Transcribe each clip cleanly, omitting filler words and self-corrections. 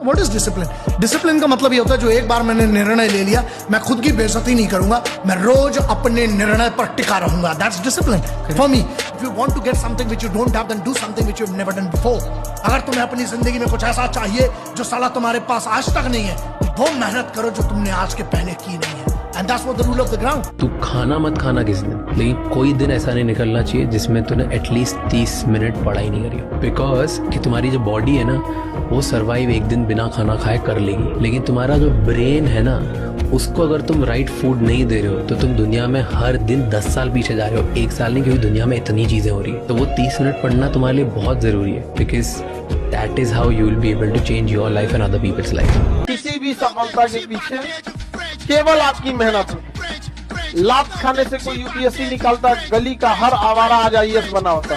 What is discipline? Discipline का मतलब ये होता है जो एक बार मैंने निर्णय ले लिया, मैं खुद की बेइज्जती नहीं करूंगा, मैं रोज अपने निर्णय पर टिका रहूंगा। That's discipline for me. If you want to get something which you don't have, then do something which you have never done before. अगर तुम्हें अपनी जिंदगी में कुछ ऐसा चाहिए जो साला तुम्हारे पास आज तक नहीं है, वो मेहनत करो जो तुमने आज के पहले की नहीं है। And that's what the rule of the ground. तू खाना मत खाना किस दिन, लेकिन कोई दिन ऐसा नहीं निकलना चाहिए जिसमें तूने एटलीस्ट 30 मिनट पढ़ाई नहीं करी हो। बिकॉज कि तुम्हारी जो बॉडी है ना, वो सर्वाइव एक दिन बिना खाना खाए कर लेगी, लेकिन तुम्हारा जो ब्रेन है ना, उसको अगर तुम राइट फूड नहीं दे रहे हो तो तुम दुनिया में हर दिन 10 साल पीछे जा रहे हो, 1 साल नहीं, क्योंकि दुनिया में इतनी चीजें हो रही है। तो वो 30 मिनट पढ़ना तुम्हारे लिए बहुत जरूरी है, because that is how you will be able to change your life and other people's life. किसी भी सफलता के पीछे केवल आपकी मेहनत है। लात खाने से कोई यूपीएससी निकालता, गली का हर आवारा आज आईएएस बना होता।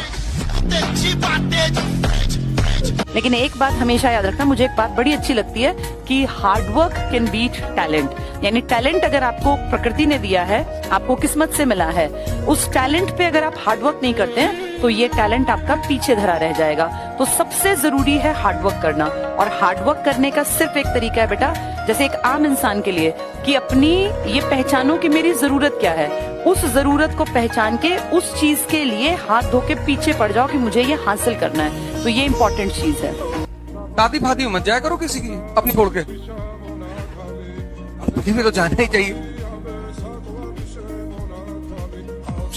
लेकिन एक बात हमेशा याद रखना, मुझे एक बात बड़ी अच्छी लगती है कि हार्डवर्क कैन बीट टैलेंट। यानी टैलेंट अगर आपको प्रकृति ने दिया है, आपको किस्मत से मिला है, उस टैलेंट पे अगर आप हार्डवर्क नहीं करते हैं तो ये टैलेंट आपका पीछे धरा रह जाएगा। तो सबसे जरूरी है हार्डवर्क करना, और हार्डवर्क करने का सिर्फ एक तरीका है बेटा, जैसे एक आम इंसान के लिए कि अपनी ये पहचानो कि मेरी जरूरत क्या है, उस जरूरत को पहचान के उस चीज के लिए हाथ धो के पीछे पड़ जाओ कि मुझे ये हासिल करना है। तो ये इम्पोर्टेंट चीज है। शादी भादी मत जाया करो किसी की अपनी छोड़ के, में तो जाना ही चाहिए।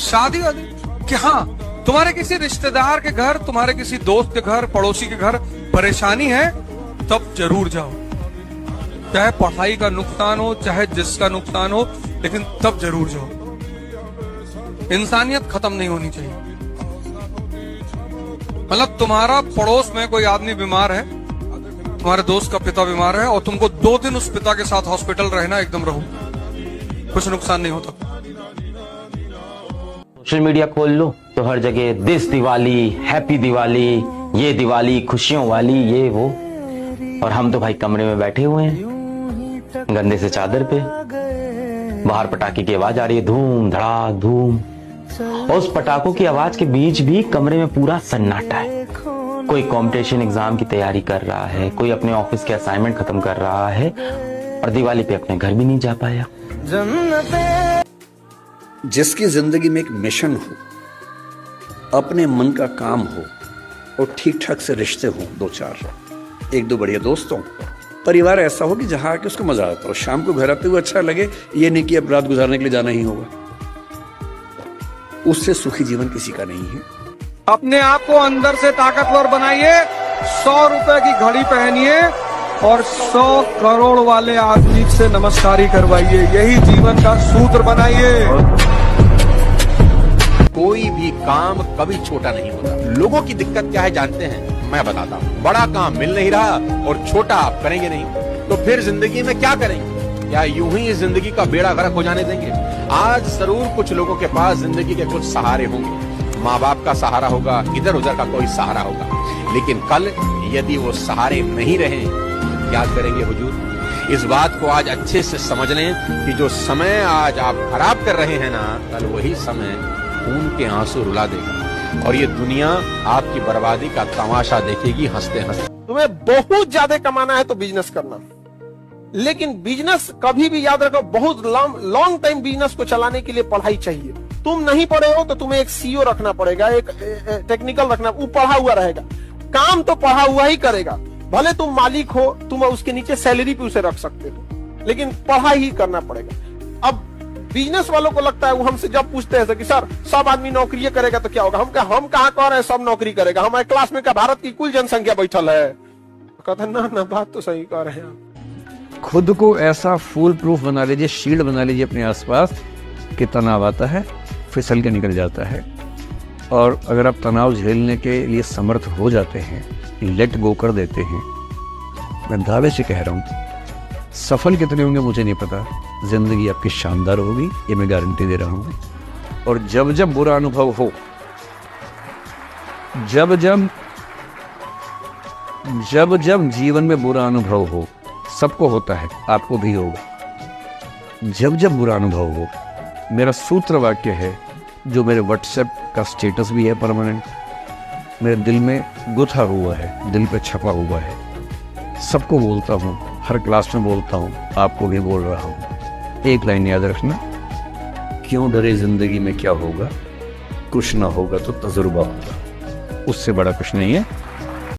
शादी वादी कि हाँ, तुम्हारे किसी रिश्तेदार के घर, तुम्हारे किसी दोस्त के घर, पड़ोसी के घर परेशानी है, तब जरूर जाओ। चाहे पढ़ाई का नुकसान हो, चाहे जिसका नुकसान हो, लेकिन तब जरूर जाओ। इंसानियत खत्म नहीं होनी चाहिए। मतलब तुम्हारा पड़ोस में कोई आदमी बीमार है, तुम्हारे दोस्त का पिता बीमार है, और तुमको 2 दिन उस पिता के साथ हॉस्पिटल रहना, एकदम रहो, कुछ नुकसान नहीं होता। सोशल मीडिया खोल लो तो हर जगह दिस दिवाली, हैप्पी दिवाली, ये दिवाली खुशियों वाली, ये वो। और हम तो भाई कमरे में बैठे हुए हैं गंदे से चादर पे, बाहर पटाखे की आवाज आ रही है, धूम धड़ाक धूम, और उस पटाखों की आवाज के बीच भी कमरे में पूरा सन्नाटा है। कोई कंपटीशन एग्जाम की तैयारी कर रहा है, कोई अपने ऑफिस के असाइनमेंट खत्म कर रहा है, और दिवाली पे अपने घर भी नहीं जा पाया। जिसकी जिंदगी में एक मिशन हो, अपने मन का काम हो, और ठीक ठाक से रिश्ते हो, 2-4, 1-2 बढ़िया दोस्त हो, परिवार ऐसा हो कि जहां आके उसको मजा आता हो, शाम को घर आते हुए अच्छा लगे, ये नहीं कि अब रात गुजारने के लिए जाना ही होगा। उससे सुखी जीवन किसी का नहीं है। अपने आप को अंदर से ताकतवर बनाइए, 100 रुपए की घड़ी पहनिए, और 100 करोड़ वाले आदमी से नमस्कारी करवाइए। यही जीवन का सूत्र बनाइए। कोई भी काम कभी छोटा नहीं होता। लोगों की दिक्कत क्या है जानते हैं? मैं बताता हूँ। बड़ा काम मिल नहीं रहा और छोटा आप करेंगे नहीं, तो फिर जिंदगी में क्या करेंगे? क्या यूं ही इस जिंदगी का बेड़ा गर्क हो जाने देंगे? आज जरूर कुछ लोगों के पास जिंदगी के कुछ सहारे होंगे, माँ बाप का सहारा होगा, इधर उधर का कोई सहारा होगा, लेकिन कल यदि वो सहारे नहीं रहे, क्या करेंगे हुजूर? इस बात को आज अच्छे से समझ लें कि जो समय आज आप खराब कर रहे हैं ना, कल वही समय खून के आंसू रुला देगा, और ये दुनिया आपकी बर्बादी का तमाशा देखेगी हंसते हंसते। तुम्हें बहुत ज्यादा कमाना है तो बिजनेस करना, लेकिन बिजनेस कभी भी याद रखो, बहुत लॉन्ग टाइम बिजनेस को चलाने के लिए पढ़ाई चाहिए। तुम नहीं पढ़े हो तो तुम्हें एक सीईओ रखना पड़ेगा, एक टेक्निकल रखना, वो पढ़ा हुआ रहेगा, काम तो पढ़ा हुआ ही करेगा। भले तुम मालिक हो, तुम उसके नीचे सैलरी पे उसे रख सकते हो, लेकिन पढ़ाई ही करना पड़ेगा। अब बिजनेस वालों को लगता है, वो हमसे जब पूछते हैं कि सर सब आदमी नौकरी करेगा तो क्या होगा, हम कहाँ कह रहे हैं सब नौकरी करेगा, हमारे क्लास में क्या भारत की कुल जनसंख्या बैठल है? कहते ना बात तो सही कह रहे हैं। खुद को ऐसा फूल प्रूफ बना लीजिए, शील्ड बना लीजिए अपने आसपास कि तनाव आता है फिसल के निकल जाता है। और अगर आप तनाव झेलने के लिए समर्थ हो जाते हैं, लेट गो कर देते हैं, मैं दावे से कह रहा हूँ, सफल कितने होंगे मुझे नहीं पता, जिंदगी आपकी शानदार होगी, ये मैं गारंटी दे रहा हूँ। और जब जब बुरा अनुभव हो, जब जब जीवन में बुरा अनुभव हो, सबको होता है, आपको भी होगा। जब जब बुरा अनुभव हो, मेरा सूत्र वाक्य है जो मेरे व्हाट्सएप का स्टेटस भी है परमानेंट, मेरे दिल में गुथा हुआ है, दिल पे छपा हुआ है सबको बोलता हूँ, हर क्लास में बोलता हूँ, आपको भी बोल रहा हूँ, एक लाइन याद रखना, क्यों डरे जिंदगी में क्या होगा, कुछ ना होगा तो तजुर्बा होगा, उससे बड़ा कुछ नहीं है।